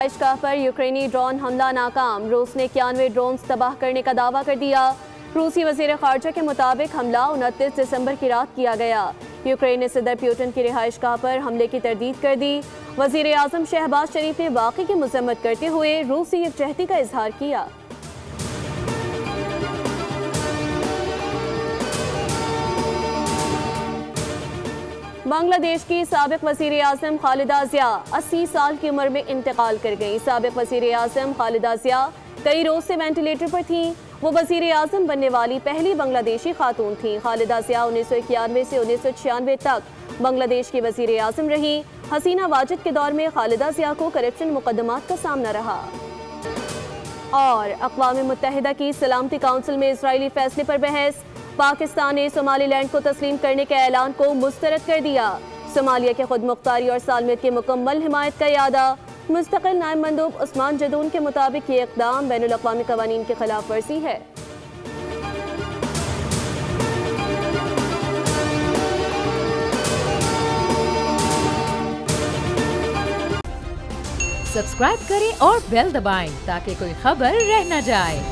रिहाइशगाह पर यूक्रेनी ड्रोन हमला नाकाम। रूस ने 91 ड्रोन तबाह करने का दावा कर दिया। रूसी वजीर खारजा के मुताबिक हमला 29 दिसंबर की रात किया गया। यूक्रेन ने सदर पुतिन की रिहाइशगाह पर हमले की तरदीद कर दी। वजीर आजम शहबाज शरीफ ने वाक़े की मजम्मत करते हुए रूसी यकजहती का इजहार किया। बांग्लादेश की साबिक वज़ीर आज़म खालिदा ज़िया 80 साल की उम्र में इंतकाल कर गई। साबिक वज़ीर आज़म खालिदा ज़िया कई रोज से वेंटिलेटर पर थीं। वो वज़ीर आज़म बनने वाली पहली बांग्लादेशी खातून थीं। खालिदा ज़िया 1991 से 1996 तक बांग्लादेश की वज़ीर आज़म रही। हसीना वाजिद के दौर में खालिदा ज़िया को करप्शन मुकदमात का सामना रहा। और अक़वाम मुत्तहिदा की सलामती काउंसिल में इजरायली फैसले पर बहस। पाकिस्तान ने सोमालीलैंड को तस्लीम करने के ऐलान को मुस्तरद कर दिया। सोमालिया के खुद मुख्तारी और सालमियत की मुकम्मल हिमायत का इरादा। मुस्तकिल नायब मंदूब उस्मान जदून के मुताबिक ये इक़दाम बैनुल अक़वामी क़वानीन की खिलाफ वर्जी है। सब्सक्राइब करें और बेल दबाएं ताकि कोई खबर रह न जाए।